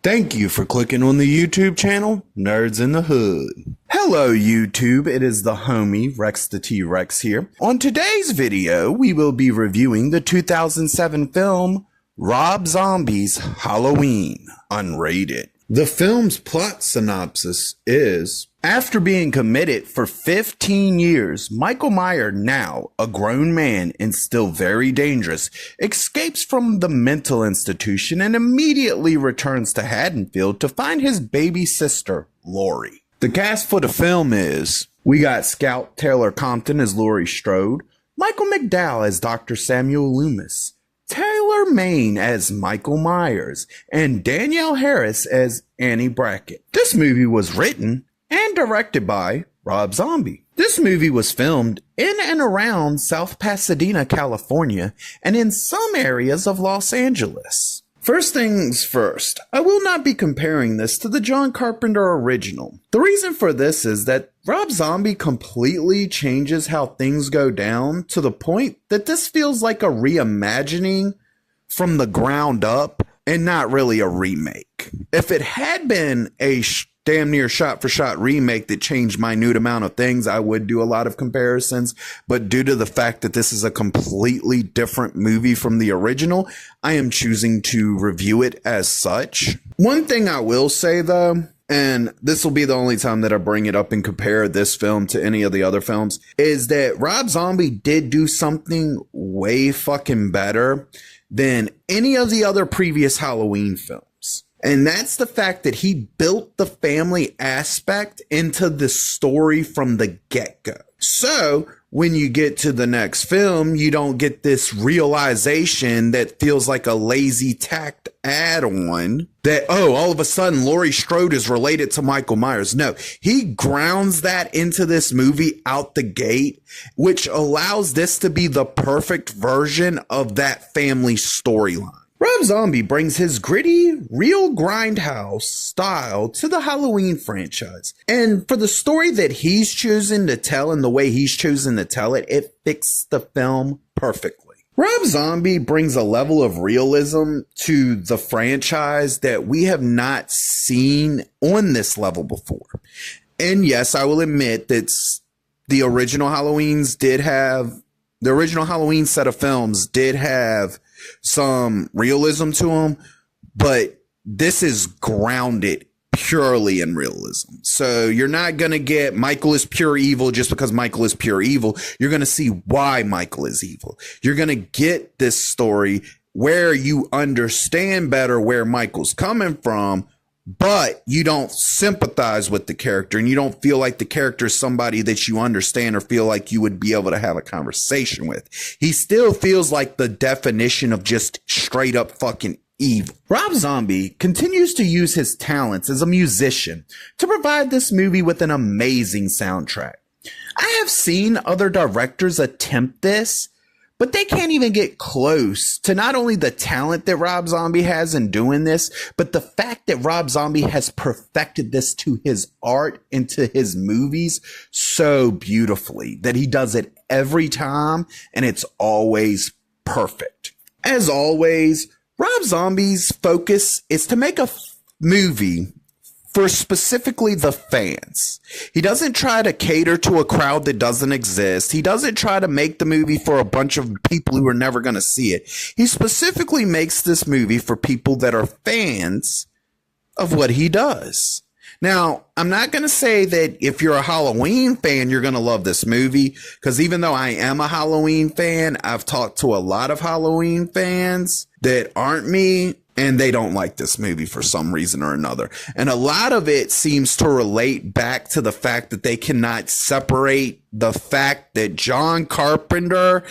Thank you for clicking on the YouTube channel, Nerds in the Hood. Hello YouTube, it is the homie Rex the T-Rex here. On today's video, we will be reviewing the 2007 film Rob Zombie's Halloween, unrated. The film's plot synopsis is, after being committed for 15 years, Michael Myers, now a grown man and still very dangerous, escapes from the mental institution and immediately returns to Haddonfield to find his baby sister, Laurie. The cast for the film is, we got Scout Taylor Compton as Laurie Strode, Michael McDowell as Dr. Samuel Loomis, Taylor Maine as Michael Myers, and Danielle Harris as Annie Brackett. This movie was written and directed by Rob Zombie. This movie was filmed in and around South Pasadena, California, and in some areas of Los Angeles. First things first, I will not be comparing this to the John Carpenter original. The reason for this is that Rob Zombie completely changes how things go down to the point that this feels like a reimagining from the ground up and not really a remake. If it had been a damn near shot-for-shot remake that changed minute amount of things, I would do a lot of comparisons. But due to the fact that this is a completely different movie from the original, I am choosing to review it as such. One thing I will say though, and this will be the only time that I bring it up and compare this film to any of the other films, is that Rob Zombie did do something way fucking better than any of the other previous Halloween films. And that's the fact that he built the family aspect into the story from the get-go. So when you get to the next film, you don't get this realization that feels like a lazy tacked add-on that, oh, all of a sudden Laurie Strode is related to Michael Myers. No, he grounds that into this movie out the gate, which allows this to be the perfect version of that family storyline. Rob Zombie brings his gritty, real grindhouse style to the Halloween franchise. And for the story that he's choosing to tell and the way he's choosing to tell it, it fits the film perfectly. Rob Zombie brings a level of realism to the franchise that we have not seen on this level before. And yes, I will admit that the original Halloween set of films did have some realism to them, but this is grounded purely in realism. So you're not going to get Michael is pure evil just because Michael is pure evil. You're going to see why Michael is evil. You're going to get this story where you understand better where Michael's coming from, but you don't sympathize with the character and you don't feel like the character is somebody that you understand or feel like you would be able to have a conversation with. He still feels like the definition of just straight up fucking evil. Rob Zombie continues to use his talents as a musician to provide this movie with an amazing soundtrack. I have seen other directors attempt this, but they can't even get close to not only the talent that Rob Zombie has in doing this, but the fact that Rob Zombie has perfected this to his art and to his movies so beautifully that he does it every time and it's always perfect. As always, Rob Zombie's focus is to make a movie for specifically the fans. He doesn't try to cater to a crowd that doesn't exist. He doesn't try to make the movie for a bunch of people who are never going to see it. He specifically makes this movie for people that are fans of what he does. Now, I'm not going to say that if you're a Halloween fan, you're going to love this movie, because even though I am a Halloween fan, I've talked to a lot of Halloween fans that aren't me, and they don't like this movie for some reason or another. And a lot of it seems to relate back to the fact that they cannot separate the fact that John Carpenter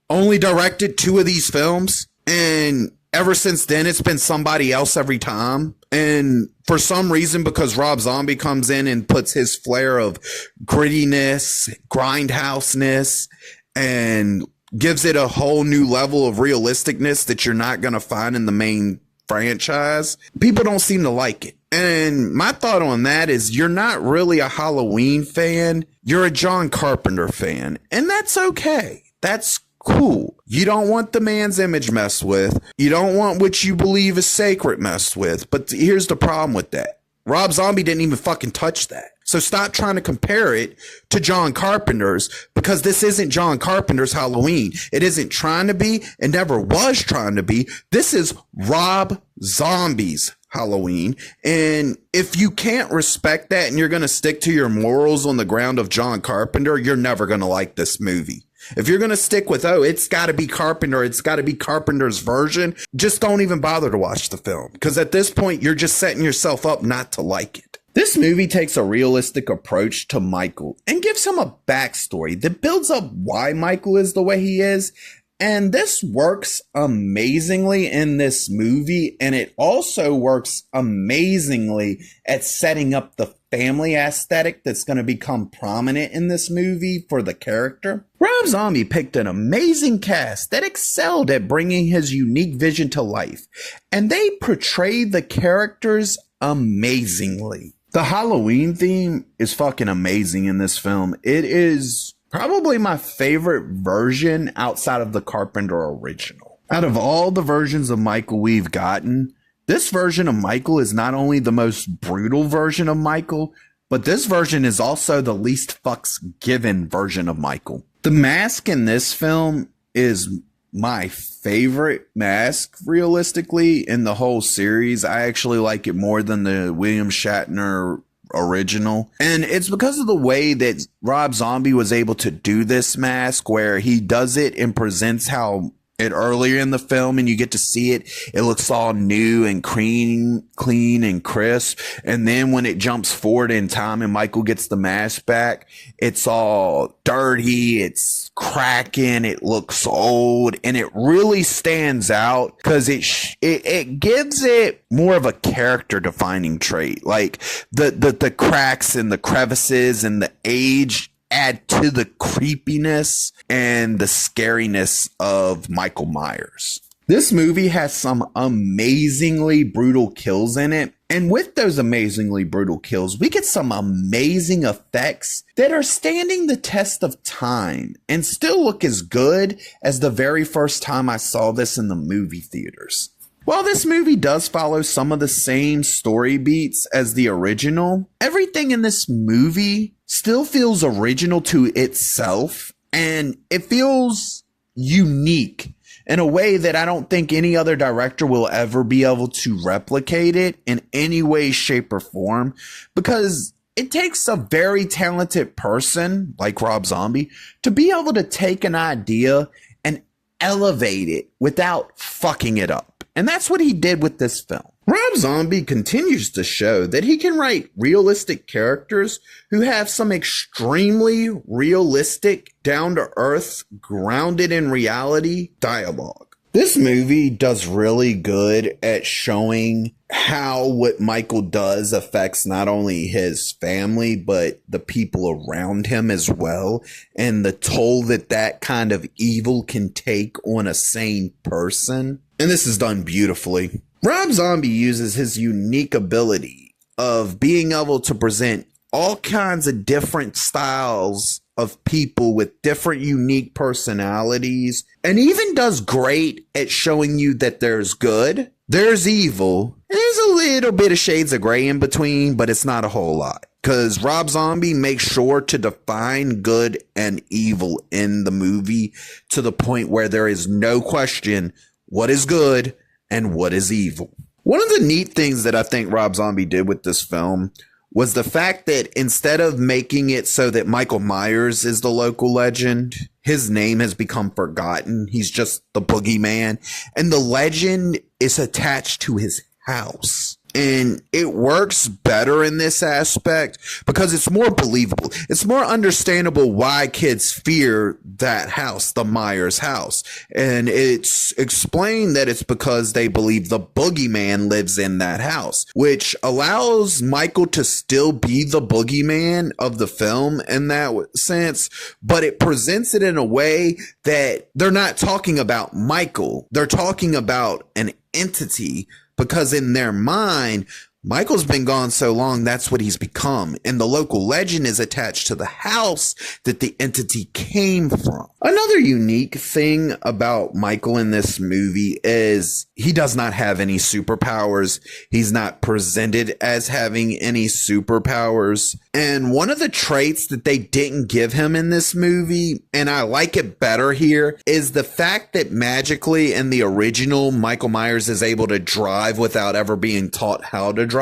only directed 2 of these films. And ever since then, it's been somebody else every time. And for some reason, because Rob Zombie comes in and puts his flair of grittiness, grindhouseness, and gives it a whole new level of realisticness that you're not going to find in the main franchise, people don't seem to like it. And my thought on that is you're not really a Halloween fan. You're a John Carpenter fan. And that's okay. That's Cool. You don't want the man's image messed with. You don't want what you believe is sacred messed with. But here's the problem with that. Rob Zombie didn't even fucking touch that. So stop trying to compare it to John Carpenter's, because this isn't John Carpenter's Halloween. It isn't trying to be. It never was trying to be. This is Rob Zombie's Halloween. And if you can't respect that and you're going to stick to your morals on the ground of John Carpenter, you're never going to like this movie. If you're going to stick with, oh, it's got to be Carpenter, it's got to be Carpenter's version, just don't even bother to watch the film. Because at this point, you're just setting yourself up not to like it. This movie takes a realistic approach to Michael and gives him a backstory that builds up why Michael is the way he is. And this works amazingly in this movie. And it also works amazingly at setting up the family aesthetic that's going to become prominent in this movie for the character. Rob Zombie picked an amazing cast that excelled at bringing his unique vision to life. And they portrayed the characters amazingly. The Halloween theme is fucking amazing in this film. It is probably my favorite version outside of the Carpenter original. Out of all the versions of Michael we've gotten, this version of Michael is not only the most brutal version of Michael, but this version is also the least fucks given version of Michael. The mask in this film is my favorite mask, realistically, in the whole series. I actually like it more than the William Shatner original. And it's because of the way that Rob Zombie was able to do this mask, where he does it and presents how it earlier in the film, and you get to see it. It looks all new and clean and crisp. And then when it jumps forward in time and Michael gets the mask back, it's all dirty. It's cracking. It looks old, and it really stands out because it gives it more of a character defining trait. Like the cracks and the crevices and the age add to the creepiness and the scariness of Michael Myers. This movie has some amazingly brutal kills in it. And with those amazingly brutal kills, we get some amazing effects that are standing the test of time and still look as good as the very first time I saw this in the movie theaters. While this movie does follow some of the same story beats as the original, everything in this movie still feels original to itself, and it feels unique in a way that I don't think any other director will ever be able to replicate it in any way, shape, or form, because it takes a very talented person like Rob Zombie to be able to take an idea and elevate it without fucking it up. And that's what he did with this film. Rob Zombie continues to show that he can write realistic characters who have some extremely realistic, down-to-earth, grounded in reality dialogue. This movie does really good at showing how what Michael does affects not only his family, but the people around him as well, and the toll that that kind of evil can take on a sane person. And this is done beautifully. Rob Zombie uses his unique ability of being able to present all kinds of different styles of people with different unique personalities, and even does great at showing you that there's good, there's evil, and there's a little bit of shades of gray in between, but it's not a whole lot. Because Rob Zombie makes sure to define good and evil in the movie to the point where there is no question what is good and what is evil. One of the neat things that I think Rob Zombie did with this film was the fact that instead of making it so that Michael Myers is the local legend, his name has become forgotten. He's just the boogeyman, and the legend is attached to his house. And it works better in this aspect because it's more believable. It's more understandable why kids fear that house, the Myers house. And it's explained that it's because they believe the boogeyman lives in that house, which allows Michael to still be the boogeyman of the film in that sense. But it presents it in a way that they're not talking about Michael. They're talking about an entity, because in their mind, Michael's been gone so long, that's what he's become, and the local legend is attached to the house that the entity came from. Another unique thing about Michael in this movie is he does not have any superpowers. He's not presented as having any superpowers. And one of the traits that they didn't give him in this movie, and I like it better here, is the fact that magically in the original, Michael Myers is able to drive without ever being taught how to drive.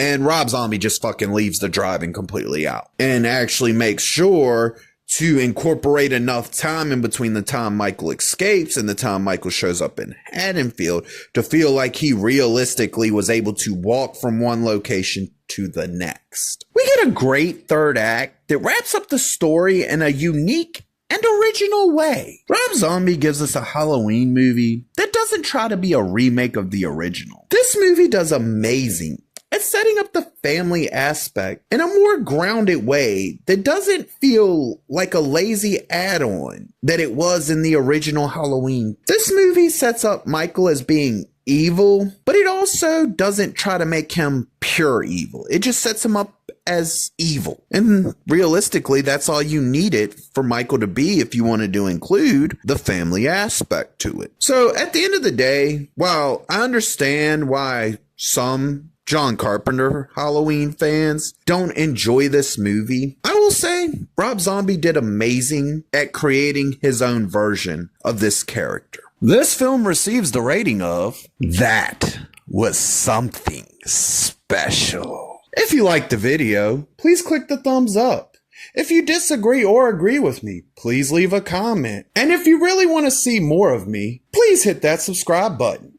And Rob Zombie just fucking leaves the driving completely out and actually makes sure to incorporate enough time in between the time Michael escapes and the time Michael shows up in Haddonfield to feel like he realistically was able to walk from one location to the next. We get a great third act that wraps up the story in a unique and original way. Rob Zombie gives us a Halloween movie that doesn't try to be a remake of the original. This movie does amazing at setting up the family aspect in a more grounded way that doesn't feel like a lazy add-on that it was in the original Halloween. This movie sets up Michael as being evil, but it also doesn't try to make him pure evil. It just sets him up as evil. And realistically, that's all you needed for Michael to be if you wanted to include the family aspect to it. So at the end of the day, while I understand why some John Carpenter Halloween fans don't enjoy this movie, I will say Rob Zombie did amazing at creating his own version of this character. This film receives the rating of "That was something special." If you liked the video, please click the thumbs up. If you disagree or agree with me, please leave a comment. And if you really want to see more of me, please hit that subscribe button.